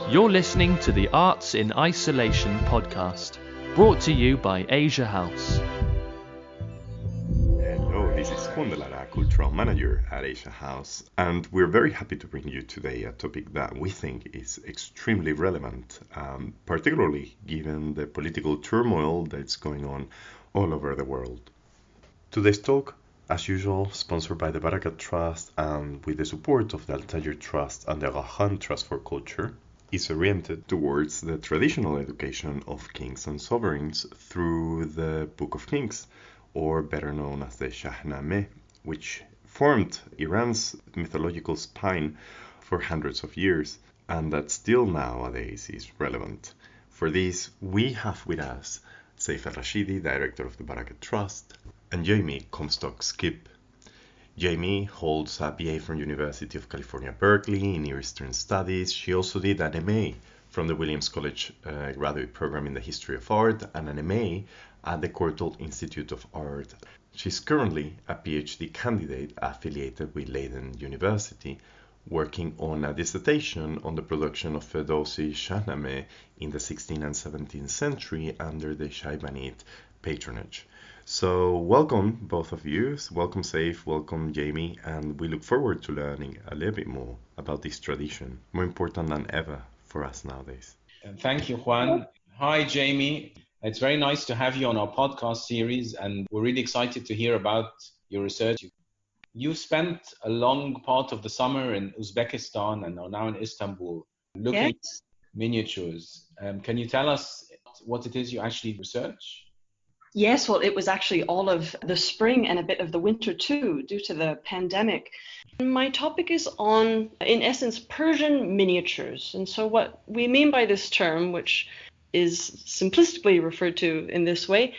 You're listening to the Arts in Isolation podcast, brought to you by Asia House. Hello, this is Juan de Lara, Cultural Manager at Asia House, and we're very happy to bring you today a topic that we think is extremely relevant, particularly given the political turmoil that's going on all over the world. Today's talk, as usual, sponsored by the Barakat Trust and with the support of the Untitled Trust and the Khan Trust for Culture, is oriented towards the traditional education of kings and sovereigns through the Book of Kings, or better known as the Shahnameh, which formed Iran's mythological spine for hundreds of years, and that still nowadays is relevant. For this, we have with us Seif Rashidi, Director of the Barakat Trust, and Jaimee Comstock-Skipp. Jaimee holds a BA from University of California, Berkeley in Near Eastern Studies. She also did an MA from the Williams College graduate program in the history of art and an MA at the Courtauld Institute of Art. She's currently a PhD candidate affiliated with Leiden University, working on a dissertation on the production of Firdausī Shahnameh in the 16th and 17th century under the Shaibanid patronage. So welcome both of you, welcome Seif, welcome Jaimee, and we look forward to learning a little bit more about this tradition, more important than ever for us nowadays. Thank you, Juan. Hi, Jaimee. It's very nice to have you on our podcast series, and we're really excited to hear about your research. You spent a long part of the summer in Uzbekistan and are now in Istanbul looking at miniatures. Can you tell us what it is you actually research? Yes, well, it was actually all of the spring and a bit of the winter too, due to the pandemic. My topic is on, in essence, Persian miniatures. And so what we mean by this term, which is simplistically referred to in this way,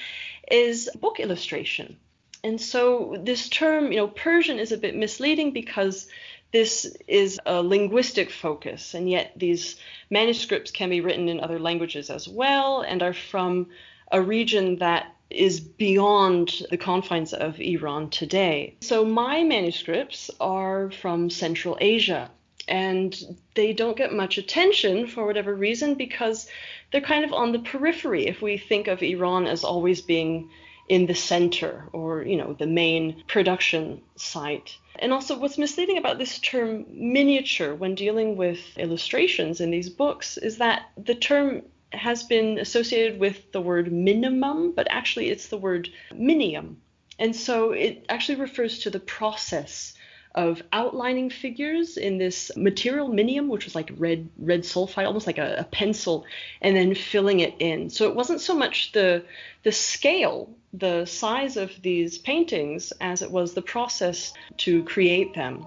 is book illustration. And so this term, Persian is a bit misleading because this is a linguistic focus, and yet these manuscripts can be written in other languages as well and are from a region that is beyond the confines of Iran today. So my manuscripts are from Central Asia, and they don't get much attention for whatever reason because they're kind of on the periphery if we think of Iran as always being in the center or, the main production site. And also what's misleading about this term miniature when dealing with illustrations in these books is that the term has been associated with the word minimum, but actually it's the word minium. And so it actually refers to the process of outlining figures in this material minium, which was like red sulfide, almost like a pencil, and then filling it in. So it wasn't so much the scale, the size of these paintings, as it was the process to create them.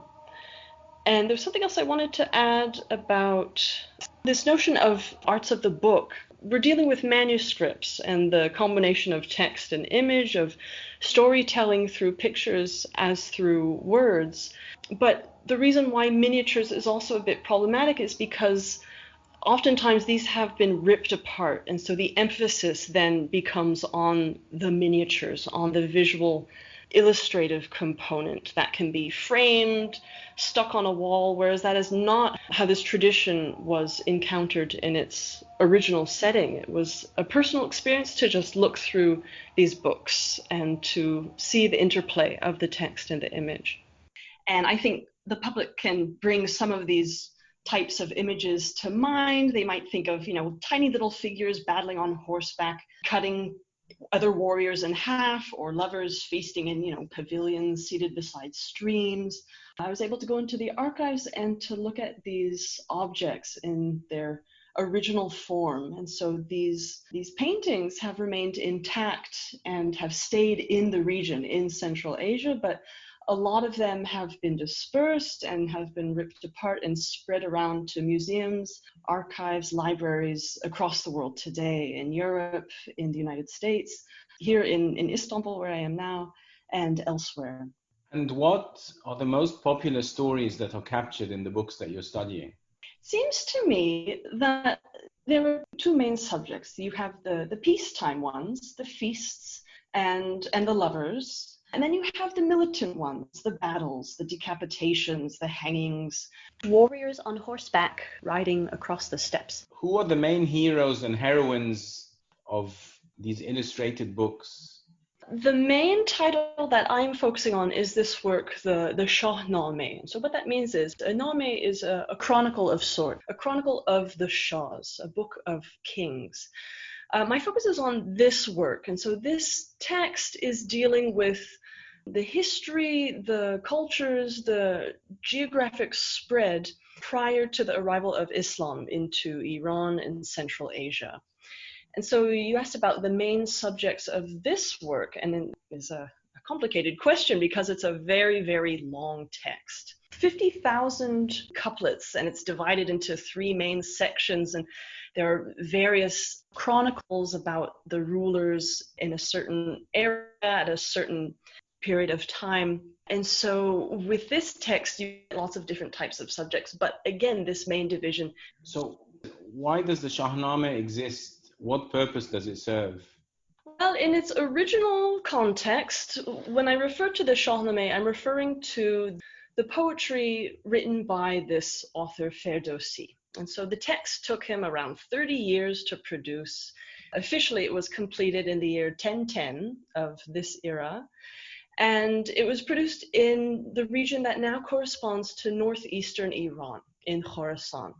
And there's something else I wanted to add about this notion of arts of the book. We're dealing with manuscripts and the combination of text and image, of storytelling through pictures as through words. But the reason why miniatures is also a bit problematic is because oftentimes these have been ripped apart. And so the emphasis then becomes on the miniatures, on the visual illustrative component that can be framed, stuck on a wall, whereas that is not how this tradition was encountered in its original setting. It was a personal experience to just look through these books and to see the interplay of the text and the image. And I think the public can bring some of these types of images to mind. They might think of, tiny little figures battling on horseback, cutting other warriors in half, or lovers feasting in, pavilions seated beside streams. I was able to go into the archives and to look at these objects in their original form. And so these paintings have remained intact and have stayed in the region in Central Asia, but a lot of them have been dispersed and have been ripped apart and spread around to museums, archives, libraries across the world today, in Europe, in the United States, here in Istanbul, where I am now, and elsewhere. And what are the most popular stories that are captured in the books that you're studying? Seems to me that there are two main subjects. You have the peacetime ones, the feasts and the lovers. And then you have the militant ones, the battles, the decapitations, the hangings, warriors on horseback riding across the steppes. Who are the main heroes and heroines of these illustrated books? The main title that I'm focusing on is this work, the Shahnāma. So what that means is a Nāma is a chronicle of sort, a chronicle of the Shahs, a book of kings. My focus is on this work, and so this text is dealing with the history, the cultures, the geographic spread prior to the arrival of Islam into Iran and Central Asia. And so you asked about the main subjects of this work, and it is a complicated question because it's a very, very long text. 50,000 couplets, and it's divided into 3 main sections, and there are various chronicles about the rulers in a certain era at a certain period of time. And so with this text, you get lots of different types of subjects, but again, this main division. So why does the Shahnameh exist? What purpose does it serve? Well, in its original context, when I refer to the Shahnameh, I'm referring to the poetry written by this author, Firdausī. And so the text took him around 30 years to produce. Officially, it was completed in the year 1010 of this era. And it was produced in the region that now corresponds to northeastern Iran, in Khorasan.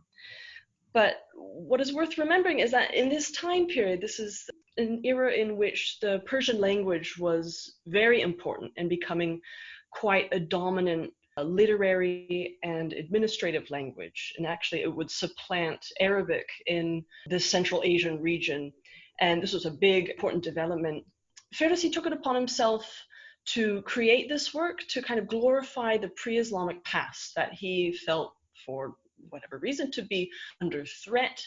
But what is worth remembering is that in this time period, this is an era in which the Persian language was very important and becoming quite a dominant literary and administrative language. And actually, it would supplant Arabic in the Central Asian region. And this was a big, important development. Firdausī took it upon himself to create this work to kind of glorify the pre-Islamic past that he felt, for whatever reason, to be under threat.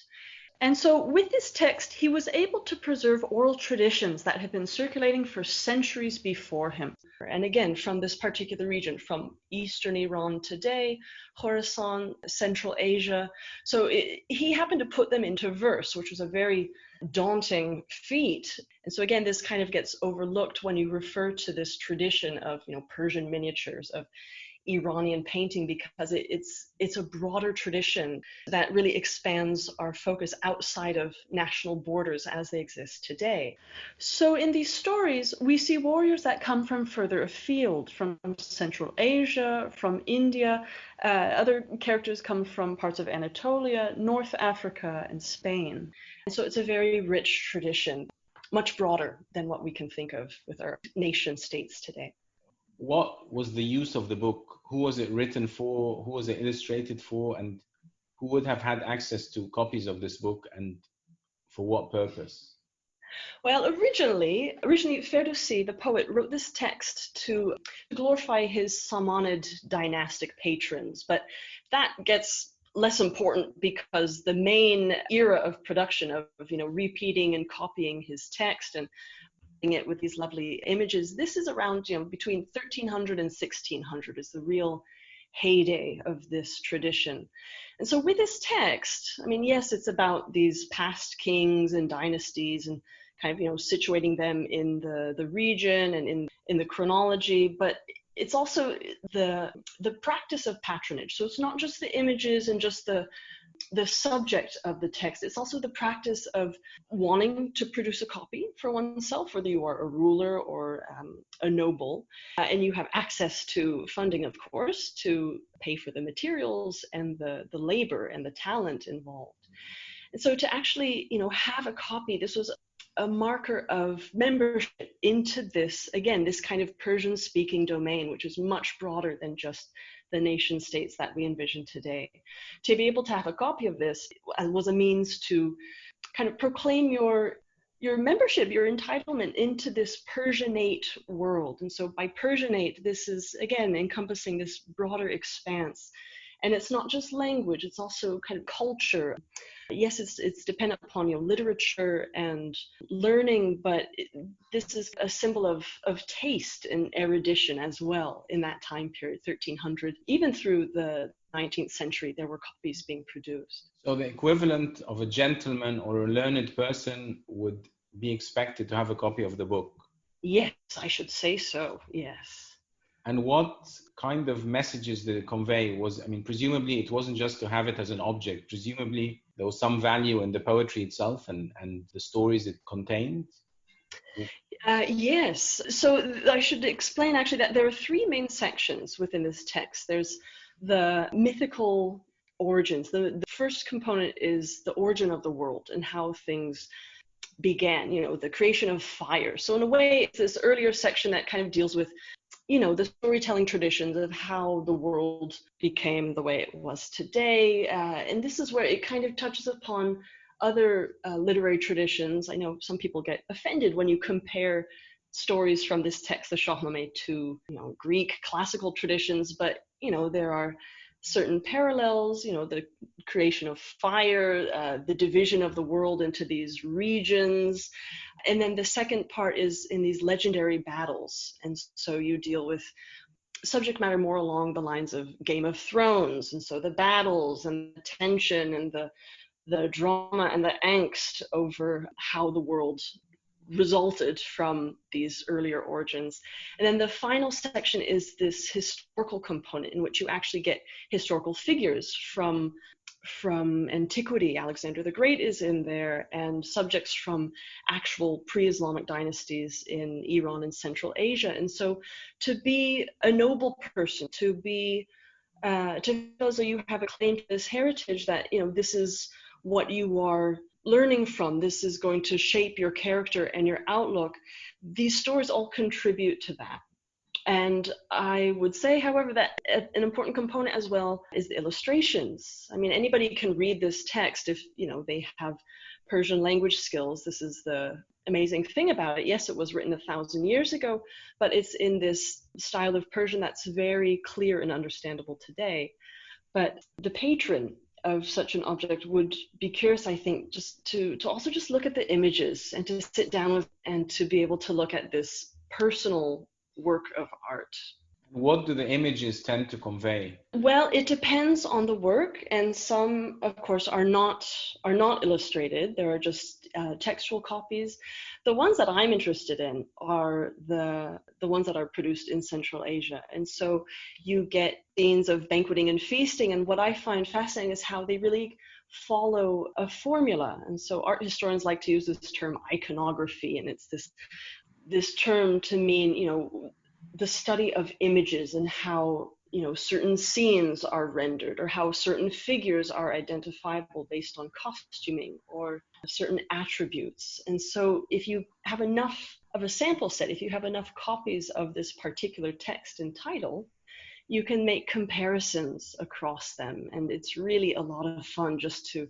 And so with this text, he was able to preserve oral traditions that had been circulating for centuries before him. And again, from this particular region, from eastern Iran today, Khorasan, Central Asia. So he happened to put them into verse, which was a very daunting feat. And so again, this kind of gets overlooked when you refer to this tradition of, Persian miniatures, of Iranian painting, because it's a broader tradition that really expands our focus outside of national borders as they exist today. So in these stories, we see warriors that come from further afield, from Central Asia, from India. Other characters come from parts of Anatolia, North Africa, and Spain. And so it's a very rich tradition, much broader than what we can think of with our nation states today. What was the use of the book? Who was it written for? Who was it illustrated for? And who would have had access to copies of this book, and for what purpose? Well, originally Firdausī, the poet, wrote this text to glorify his Samanid dynastic patrons, but that gets less important because the main era of production of repeating and copying his text and it with these lovely images, this is around between 1300 and 1600 is the real heyday of this tradition. And so with this text, yes, it's about these past kings and dynasties and kind of situating them in the region and in the chronology, but it's also the practice of patronage. So it's not just the images and just the subject of the text. It's also the practice of wanting to produce a copy for oneself, whether you are a ruler or a noble, and you have access to funding, of course, to pay for the materials and the labor and the talent involved. And so to actually, have a copy, this was a marker of membership into this, again, this kind of Persian-speaking domain, which is much broader than just the nation states that we envision today. To be able to have a copy of this was a means to kind of proclaim your membership, your entitlement into this Persianate world. And so by Persianate, this is, again, encompassing this broader expanse. And it's not just language, it's also kind of culture. Yes, it's dependent upon literature and learning, but this is a symbol of taste and erudition as well in that time period, 1300. Even through the 19th century, there were copies being produced. So the equivalent of a gentleman or a learned person would be expected to have a copy of the book. Yes, I should say so. Yes. And what kind of messages did it convey? Presumably it wasn't just to have it as an object. Presumably there was some value in the poetry itself and the stories it contained. Yes. So I should explain actually that there are three main sections within this text. There's the mythical origins. The first component is the origin of the world and how things began, the creation of fire. So in a way, it's this earlier section that kind of deals with, the storytelling traditions of how the world became the way it was today. And this is where it kind of touches upon other literary traditions. I know some people get offended when you compare stories from this text, the Shahnameh, to Greek classical traditions, but there are certain parallels, the creation of fire, the division of the world into these regions. And then the second part is in these legendary battles. And so you deal with subject matter more along the lines of Game of Thrones. And so the battles and the tension and the drama and the angst over how the world resulted from these earlier origins. And then the final section is this historical component in which you actually get historical figures from antiquity. Alexander the Great is in there, and subjects from actual pre-Islamic dynasties in Iran and Central Asia. And so to be a noble person, to feel as though you have a claim to this heritage, that this is what you are learning from, this is going to shape your character and your outlook, these stories all contribute to that. And I would say, however, that an important component as well is the illustrations. Anybody can read this text if they have Persian language skills. This is the amazing thing about it. Yes, it was written 1,000 years ago, but it's in this style of Persian that's very clear and understandable today. But the patron of such an object would be curious, I think, just to also just look at the images and to sit down with and to be able to look at this personal work of art. What do the images tend to convey? Well, it depends on the work, and some, of course, are not illustrated. There are just textual copies. The ones that I'm interested in are the ones that are produced in Central Asia, and so you get scenes of banqueting and feasting. And what I find fascinating is how they really follow a formula. And so art historians like to use this term iconography, and it's this term to mean the study of images and how certain scenes are rendered, or how certain figures are identifiable based on costuming or certain attributes. And so if you have enough of a sample set, if you have enough copies of this particular text and title, you can make comparisons across them. And it's really a lot of fun just to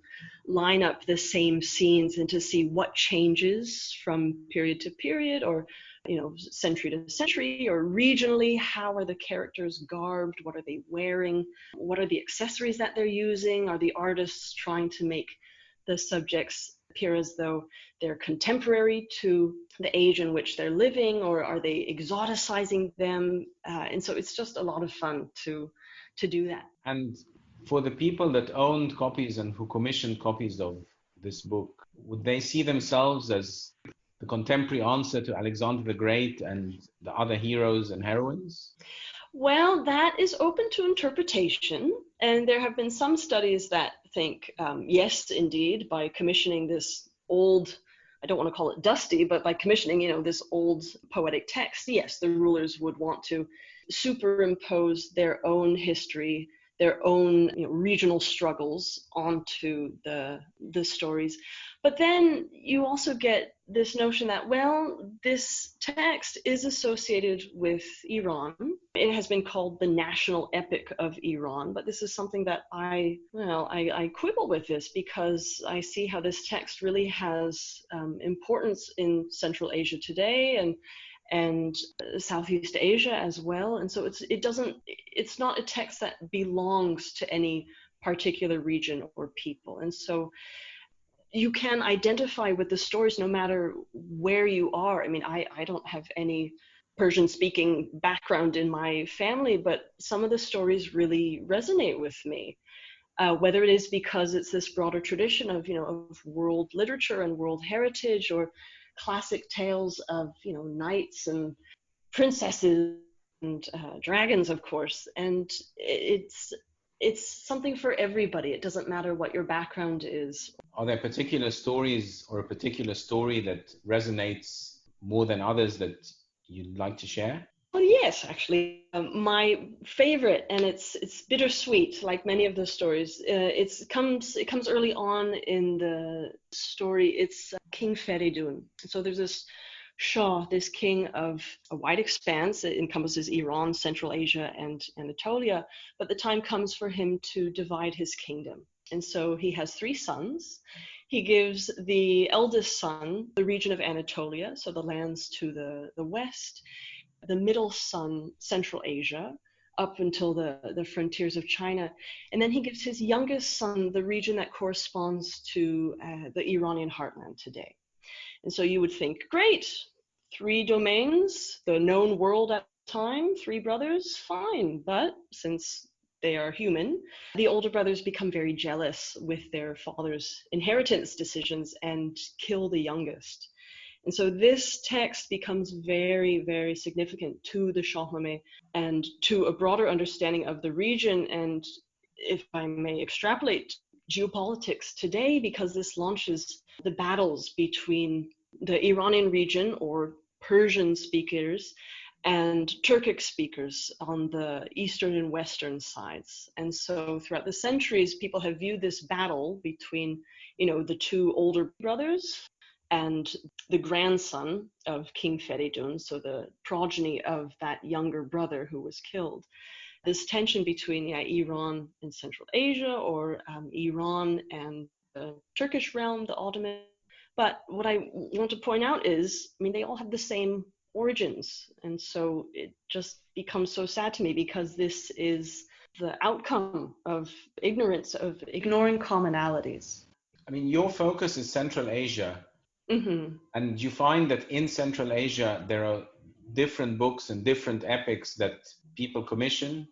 line up the same scenes and to see what changes from period to period, or century to century, or regionally. How are the characters garbed? What are they wearing? What are the accessories that they're using? Are the artists trying to make the subjects appear as though they're contemporary to the age in which they're living, or are they exoticizing them? And so it's just a lot of fun to do that. And for the people that owned copies and who commissioned copies of this book, would they see themselves as the contemporary answer to Alexander the Great and the other heroes and heroines? Well, that is open to interpretation, and there have been some studies that think, yes, indeed, by commissioning this old, I don't want to call it dusty, but by commissioning, this old poetic text, yes, the rulers would want to superimpose their own history, their own regional struggles onto the stories. But then you also get this notion that, well, this text is associated with Iran. It has been called the national epic of Iran, but this is something that I quibble with this, because I see how this text really has importance in Central Asia today and Southeast Asia as well. And so it's not a text that belongs to any particular region or people. And so you can identify with the stories no matter where you are. I don't have any Persian speaking background in my family, but some of the stories really resonate with me. Whether it is because it's this broader tradition of world literature and world heritage, or classic tales of, knights and princesses and dragons, of course. And it's something for everybody. It doesn't matter what your background is. Are there particular stories or a particular story that resonates more than others that you'd like to share? Well, yes, actually. My favorite, and it's bittersweet, like many of the stories. It comes early on in the story. It's King Feridun. So there's this Shah, this king of a wide expanse. It encompasses Iran, Central Asia, and Anatolia. But the time comes for him to divide his kingdom. And so he has 3 sons. He gives the eldest son the region of Anatolia, so the lands to the west, the middle son, Central Asia, up until the frontiers of China. And then he gives his youngest son the region that corresponds to the Iranian heartland today. And so you would think, great, 3 domains, the known world at the time, 3 brothers, fine. But since they are human, the older brothers become very jealous with their father's inheritance decisions and kill the youngest. And so this text becomes very, very significant to the Shahnameh and to a broader understanding of the region. And if I may extrapolate geopolitics today, because this launches the battles between the Iranian region or Persian speakers and Turkic speakers on the eastern and western sides. And so throughout the centuries, people have viewed this battle between, the 2 older brothers and the grandson of King Feridun, so the progeny of that younger brother who was killed. This tension between Iran and Central Asia, or Iran and the Turkish realm, the Ottoman. But what I want to point out is, they all have the same origins. And so it just becomes so sad to me, because this is the outcome of ignorance, of ignoring commonalities. Your focus is Central Asia. Mm-hmm. And you find that in Central Asia, there are different books and different epics that people commission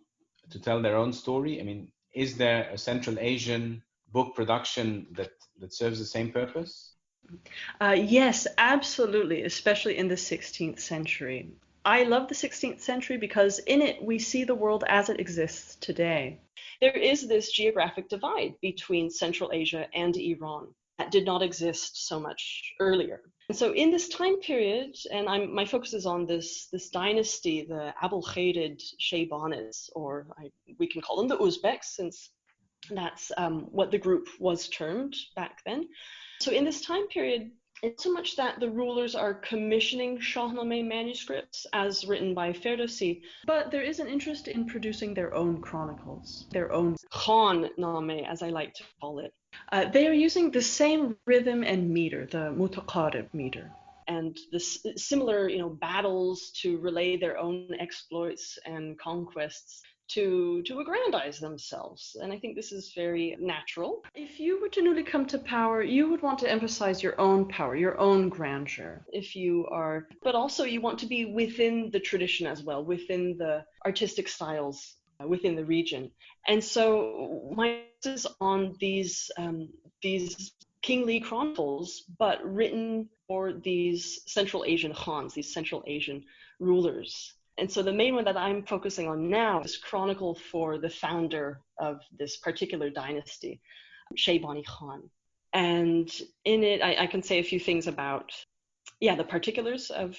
to tell their own story. Is there a Central Asian book production that serves the same purpose? Yes, absolutely, especially in the 16th century. I love the 16th century because in it we see the world as it exists today. There is this geographic divide between Central Asia and Iran that did not exist so much earlier. And so in this time period, and my focus is on this dynasty, the Abulkhated Shaybanids, or we can call them the Uzbeks, since that's what the group was termed back then. So in this time period, it's so much that the rulers are commissioning Shahnameh manuscripts as written by Firdausī, but there is an interest in producing their own chronicles, their own Shāhnāma, as I like to call it. They are using the same rhythm and meter, the mutaqarib meter, and the similar, battles to relay their own exploits and conquests, to aggrandize themselves. And I think this is very natural. If you were to newly come to power, you would want to emphasize your own power, your own grandeur. But also you want to be within the tradition as well, within the artistic styles within the region. And so my focus is on these kingly chronicles, but written for these Central Asian Khans, these Central Asian rulers. And so the main one that I'm focusing on now is chronicle for the founder of this particular dynasty, Shaybani Khan. And in it, I can say a few things about, the particulars of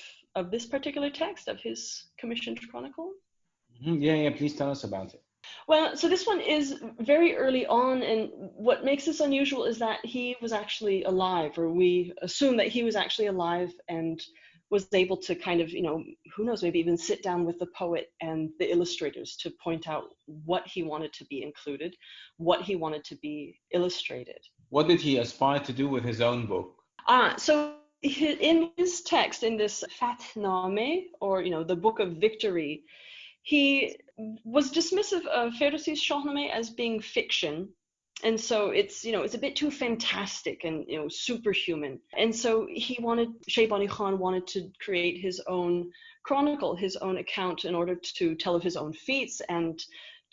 this particular text, of his commissioned chronicle. Yeah, please tell us about it. Well, so this one is very early on, and what makes this unusual is that he was actually alive, or we assume that he was actually alive and was able to kind of, who knows, maybe even sit down with the poet and the illustrators to point out what he wanted to be included, what he wanted to be illustrated. What did he aspire to do with his own book? So in his text, in this Fathnameh, or, the Book of Victory, he was dismissive of Firdausī's Shahnameh as being fiction. And so it's a bit too fantastic and, superhuman. And so Shaybani Khan wanted to create his own chronicle, his own account, in order to tell of his own feats and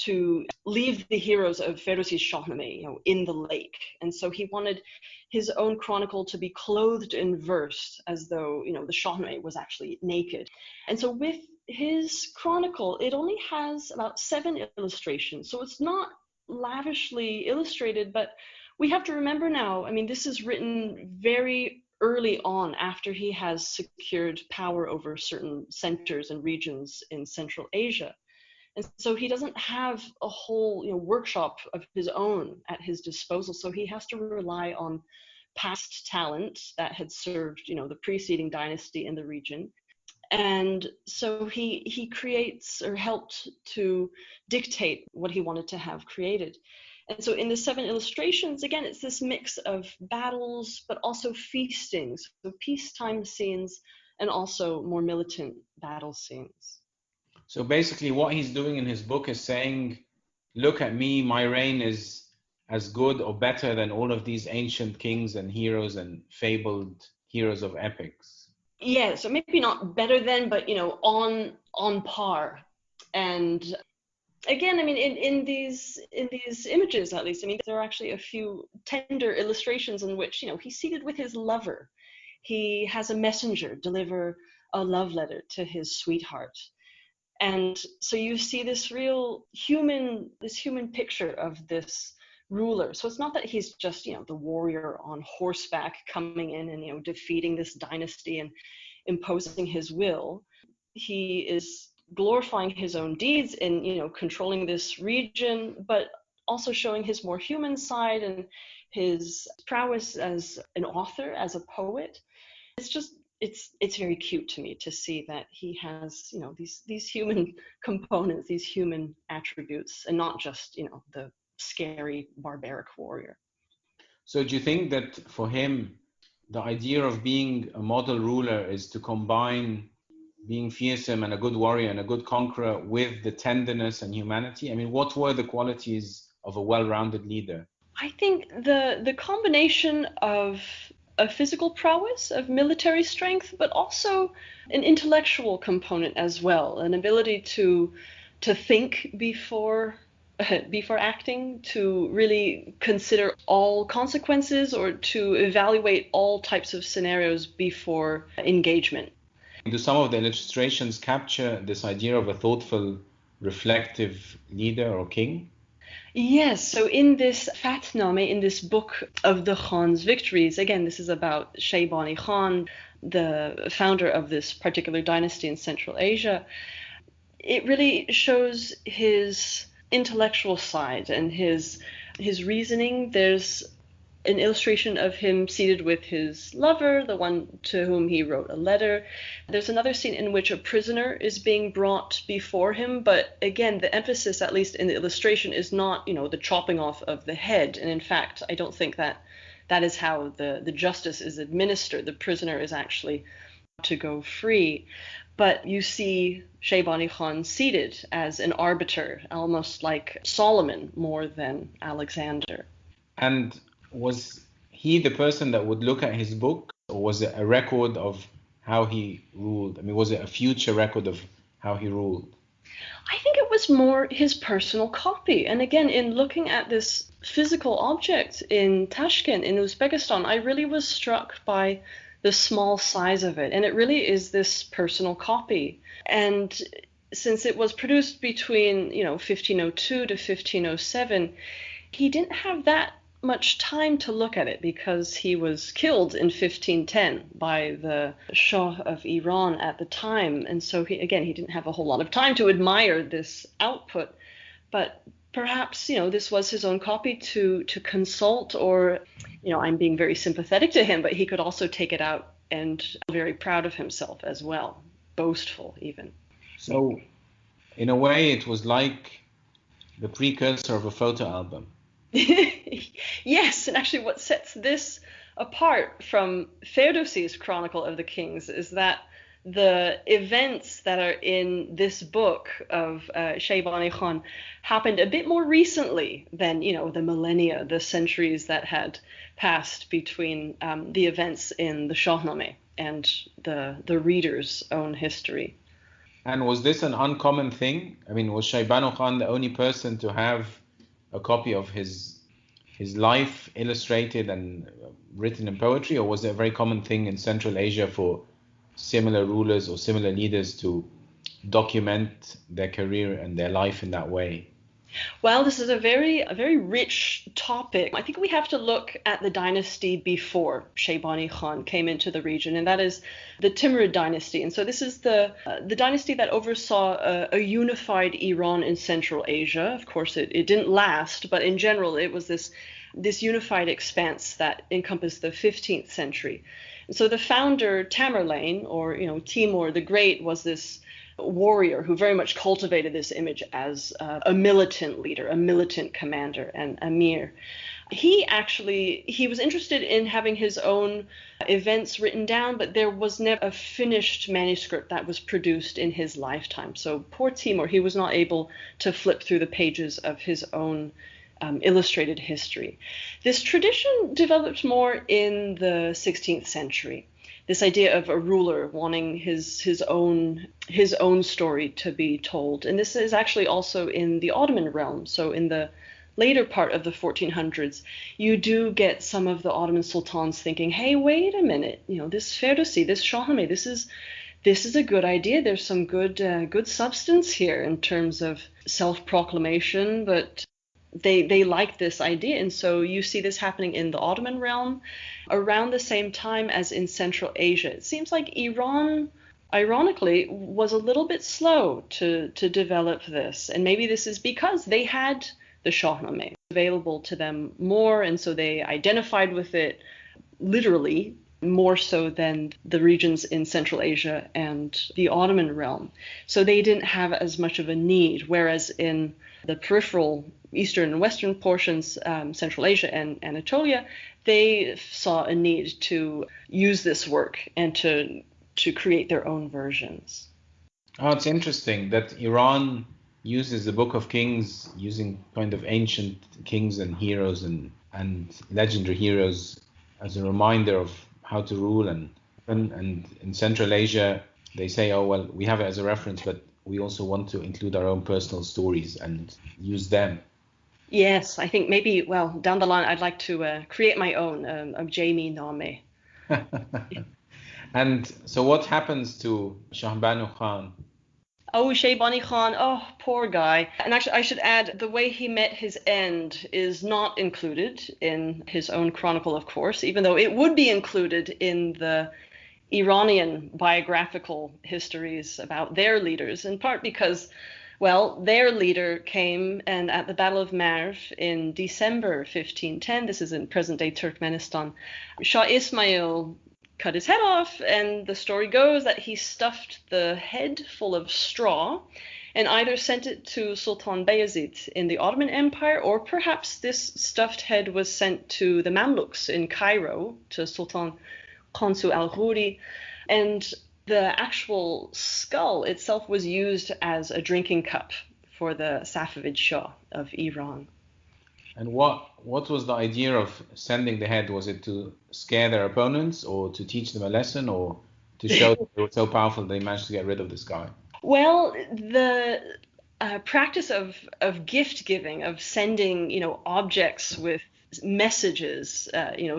to leave the heroes of Firdausī's Shahnameh, in the lake. And so he wanted his own chronicle to be clothed in verse, as though, the Shahnameh was actually naked. And so with his chronicle, it only has about 7 illustrations. So it's not lavishly illustrated, but we have to remember now, this is written very early on after he has secured power over certain centers and regions in Central Asia. And so he doesn't have a whole workshop of his own at his disposal. So he has to rely on past talent that had served, the preceding dynasty in the region. And so he creates, or helped to dictate what he wanted to have created. And so in the 7 illustrations, again, it's this mix of battles, but also feastings, so peacetime scenes, and also more militant battle scenes. So basically what he's doing in his book is saying, look at me, my reign is as good or better than all of these ancient kings and heroes and fabled heroes of epics. Yeah, so maybe not better than, but on par. And again, in these images, at least, there are actually a few tender illustrations in which, he's seated with his lover. He has a messenger deliver a love letter to his sweetheart. And so you see this real human picture of this ruler. So it's not that he's just, the warrior on horseback coming in and, defeating this dynasty and imposing his will. He is glorifying his own deeds in, controlling this region, but also showing his more human side and his prowess as an author, as a poet. It's very cute to me to see that he has, these human components, these human attributes, and not just, the scary barbaric warrior. So do you think that for him, the idea of being a model ruler is to combine being fearsome and a good warrior and a good conqueror with the tenderness and humanity? What were the qualities of a well-rounded leader? I think the combination of a physical prowess, of military strength, but also an intellectual component as well, an ability to think before acting, to really consider all consequences, or to evaluate all types of scenarios before engagement. Do some of the illustrations capture this idea of a thoughtful, reflective leader or king? Yes, so in this Shahnameh, in this book of the Khan's victories, again, this is about Shambanu Khan, the founder of this particular dynasty in Central Asia. It really shows his intellectual side and his reasoning. There's an illustration of him seated with his lover, the one to whom he wrote a letter. There's another scene in which a prisoner is being brought before him, but again, the emphasis, at least in the illustration, is not, the chopping off of the head. And in fact, I don't think that is how the justice is administered. The prisoner is actually to go free. But you see Shambanu Khan seated as an arbiter, almost like Solomon more than Alexander. And was he the person that would look at his book, or was it a record of how he ruled? Was it a future record of how he ruled? I think it was more his personal copy. And again, in looking at this physical object in Tashkent, in Uzbekistan, I really was struck by the small size of it. And it really is this personal copy. And since it was produced between, 1502 to 1507, he didn't have that much time to look at it because he was killed in 1510 by the Shah of Iran at the time. And so he didn't have a whole lot of time to admire this output. But perhaps, this was his own copy to consult, or, I'm being very sympathetic to him, but he could also take it out and very proud of himself as well, boastful even. So in a way, it was like the precursor of a photo album. Yes, and actually what sets this apart from Firdausī's Chronicle of the Kings is that the events that are in this book of Shambanu Khan happened a bit more recently than, the millennia, the centuries that had passed between the events in the Shahnameh and the reader's own history. And was this an uncommon thing? I mean, was Shaibanu Khan the only person to have a copy of his life illustrated and written in poetry, or was it a very common thing in Central Asia for similar rulers or similar leaders to document their career and their life in that way? Well, this is a very rich topic. I think we have to look at the dynasty before Shaibani Khan came into the region, and that is the Timrid Dynasty. And so this is the dynasty that oversaw a unified Iran in Central Asia. Of course, it didn't last, but in general, it was this unified expanse that encompassed the 15th century. And so the founder, Tamerlane, or Timur the Great, was this warrior who very much cultivated this image as a militant leader, a militant commander, and emir. He was interested in having his own events written down, but there was never a finished manuscript that was produced in his lifetime. So poor Timur, he was not able to flip through the pages of his own illustrated history. This tradition developed more in the 16th century. This idea of a ruler wanting his own story to be told. And this is actually also in the Ottoman realm. So in the later part of the 1400s, you do get some of the Ottoman sultans thinking, hey, wait a minute, this Firdausī, this Shahnameh, this is a good idea. There's some good substance here in terms of self-proclamation, but they like this idea. And so you see this happening in the Ottoman realm around the same time as in Central Asia. It seems like Iran, ironically, was a little bit slow to develop this. And maybe this is because they had the Shahnameh available to them more, and so they identified with it literally more so than the regions in Central Asia and the Ottoman realm. So they didn't have as much of a need, whereas in the peripheral eastern and western portions, Central Asia and Anatolia, they saw a need to use this work and to create their own versions. Oh, it's interesting that Iran uses the Book of Kings, using kind of ancient kings and heroes and legendary heroes as a reminder of how to rule. And in Central Asia, they say, oh, well, we have it as a reference, but we also want to include our own personal stories and use them. Yes, I think maybe, down the line, I'd like to create my own of Jaimee name. And so what happens to Shambanu Khan? Oh, Shaibani Khan, oh, poor guy. And actually, I should add, the way he met his end is not included in his own chronicle, of course, even though it would be included in the Iranian biographical histories about their leaders, in part because, their leader came, and at the Battle of Marv in December 1510, this is in present-day Turkmenistan, Shah Ismail cut his head off, and the story goes that he stuffed the head full of straw and either sent it to Sultan Bayezid in the Ottoman Empire, or perhaps this stuffed head was sent to the Mamluks in Cairo, to Sultan Qansu al-Ghuri, and the actual skull itself was used as a drinking cup for the Safavid Shah of Iran. And what was the idea of sending the head? Was it to scare their opponents, or to teach them a lesson, or to show that they were so powerful they managed to get rid of this guy? Well, the practice of gift giving, of sending, objects with messages,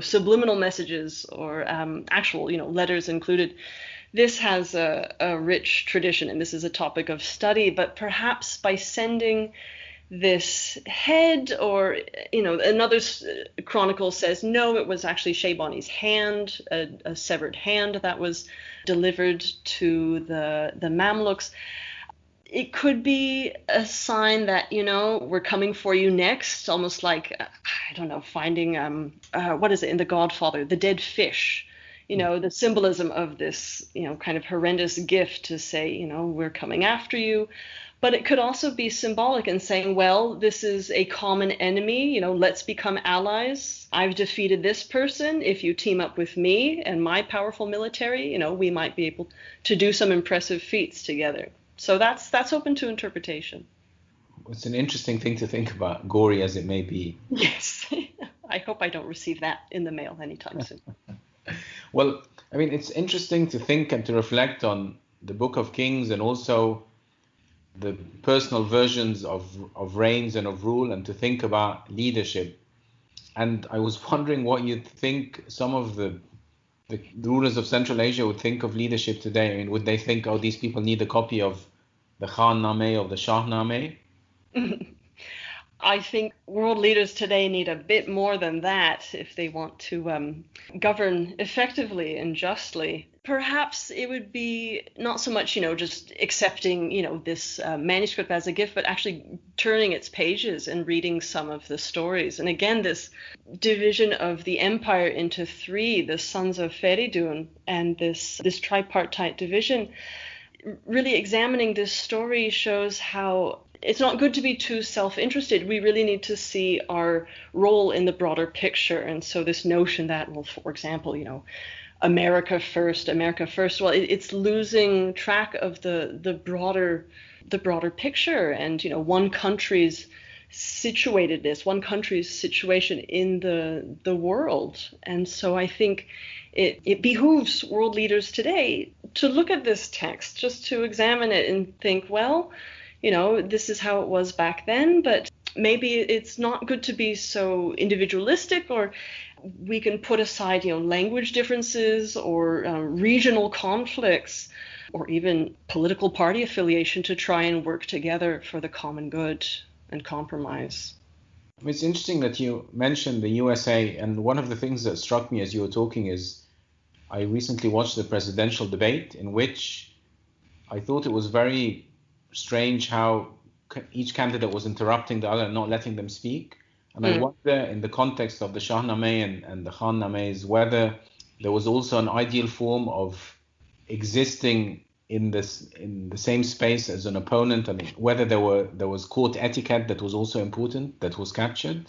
subliminal messages, or actual, letters included, this has a rich tradition, and this is a topic of study. But perhaps by sending this head, or another chronicle says no, it was actually Shaibani's hand, a severed hand that was delivered to the Mamluks. It could be a sign that we're coming for you next, almost like finding what is it in The Godfather, the dead fish, the symbolism of this kind of horrendous gift to say we're coming after you. But it could also be symbolic in saying, this is a common enemy, let's become allies. I've defeated this person. If you team up with me and my powerful military, we might be able to do some impressive feats together. So that's open to interpretation. It's an interesting thing to think about, gory as it may be. Yes. I hope I don't receive that in the mail anytime soon. Well, I mean, it's interesting to think and to reflect on the Book of Kings and also the personal versions of reigns and of rule, and to think about leadership. And I was wondering what you think some of the rulers of Central Asia would think of leadership today. I mean, would they think, oh, these people need a copy of the Shahnāma or the Shahnameh? I think world leaders today need a bit more than that if they want to govern effectively and justly. Perhaps it would be not so much, just accepting, this manuscript as a gift, but actually turning its pages and reading some of the stories. And again, this division of the empire into three, the sons of Feridun, and this tripartite division, really examining this story shows how it's not good to be too self-interested. We really need to see our role in the broader picture. And so this notion that, well, for example, America first. Well, it's losing track of the broader picture and one country's situatedness, one country's situation in the world. And so I think it behooves world leaders today to look at this text, just to examine it and think, well, this is how it was back then, but maybe it's not good to be so individualistic, or we can put aside, language differences or regional conflicts, or even political party affiliation to try and work together for the common good and compromise. It's interesting that you mentioned the USA, and one of the things that struck me as you were talking is I recently watched the presidential debate, in which I thought it was very strange how each candidate was interrupting the other and not letting them speak. And I wonder, in the context of the Shahnameh and the Shahnamehs, whether there was also an ideal form of existing in the same space as an opponent. I mean, whether there was court etiquette that was also important, that was captured.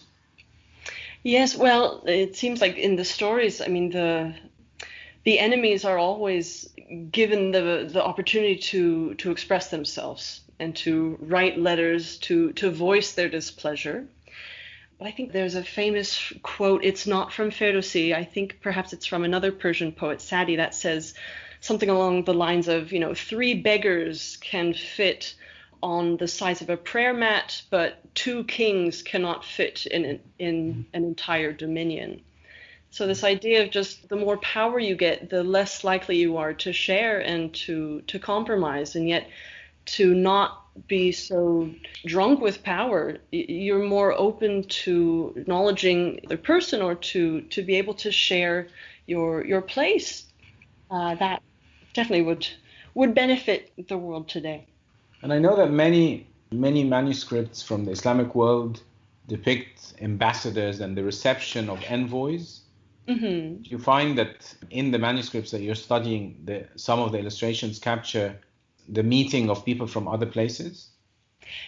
Yes, well, it seems like in the stories, I mean, the enemies are always given the opportunity to express themselves and to write letters to voice their displeasure. But I think there's a famous quote, it's not from Firdausī, I think perhaps it's from another Persian poet, Sadi, that says something along the lines of, 3 beggars can fit on the size of a prayer mat, but 2 kings cannot fit in an entire dominion. So this idea of just the more power you get, the less likely you are to share and to compromise, and yet to not be so drunk with power. You're more open to acknowledging the person, or to be able to share your place. That definitely would benefit the world today. And I know that many manuscripts from the Islamic world depict ambassadors and the reception of envoys. Mm-hmm. Do you find that in the manuscripts that you're studying, some of the illustrations capture the meeting of people from other places?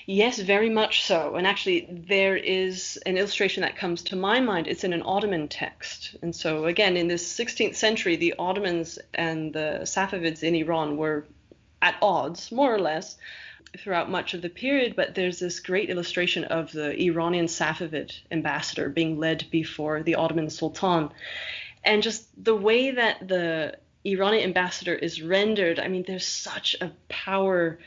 Yes, very much so. And actually, there is an illustration that comes to my mind. It's in an Ottoman text. And so, again, in the 16th century, the Ottomans and the Safavids in Iran were at odds, more or less, throughout much of the period. But there's this great illustration of the Iranian Safavid ambassador being led before the Ottoman Sultan. And just the way that the Iranian ambassador is rendered, I mean, there's such a power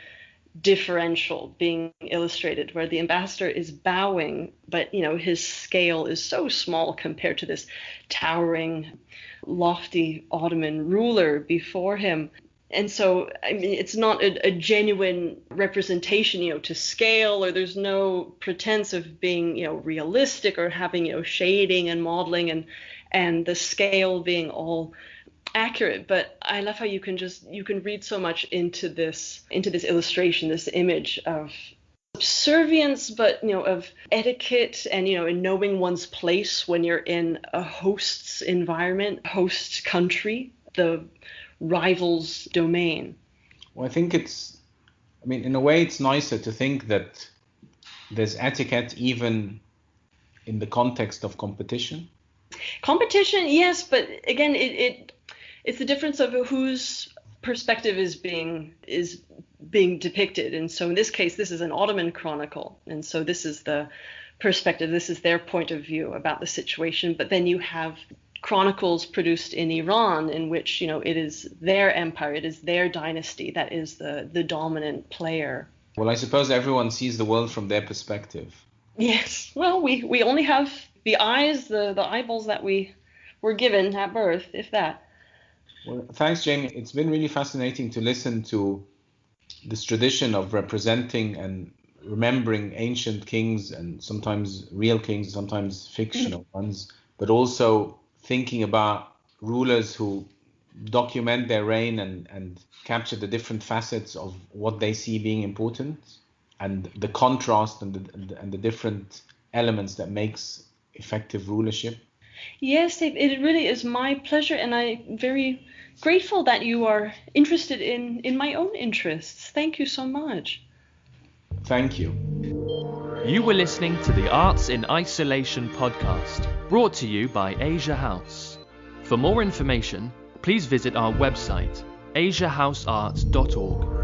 differential being illustrated, where the ambassador is bowing, but his scale is so small compared to this towering, lofty Ottoman ruler before him. And so, I mean, it's not a genuine representation, to scale, or there's no pretense of being, realistic, or having, shading and modeling and the scale being all accurate. But I love how you can read so much into this illustration, this image of subservience, but of etiquette and in knowing one's place when you're in a host's environment, host country, the rival's domain. Well, I think in a way it's nicer to think that there's etiquette even in the context of competition. Competition, yes, but again, it's the difference of whose perspective is being depicted. And so in this case, this is an Ottoman chronicle. And so this is the perspective, this is their point of view about the situation. But then you have chronicles produced in Iran in which, it is their empire, it is their dynasty that is the dominant player. Well, I suppose everyone sees the world from their perspective. Yes. Well, we only have the eyes, the eyeballs that we were given at birth, if that. Well, thanks, Jaimee. It's been really fascinating to listen to this tradition of representing and remembering ancient kings, and sometimes real kings, sometimes fictional ones, but also thinking about rulers who document their reign and capture the different facets of what they see being important, and the contrast and the different elements that makes effective rulership. Yes, Seif, it really is my pleasure, and I'm very grateful that you are interested in my own interests. Thank you so much. Thank you. You were listening to the Arts in Isolation podcast, brought to you by Asia House. For more information, please visit our website, asiahousearts.org.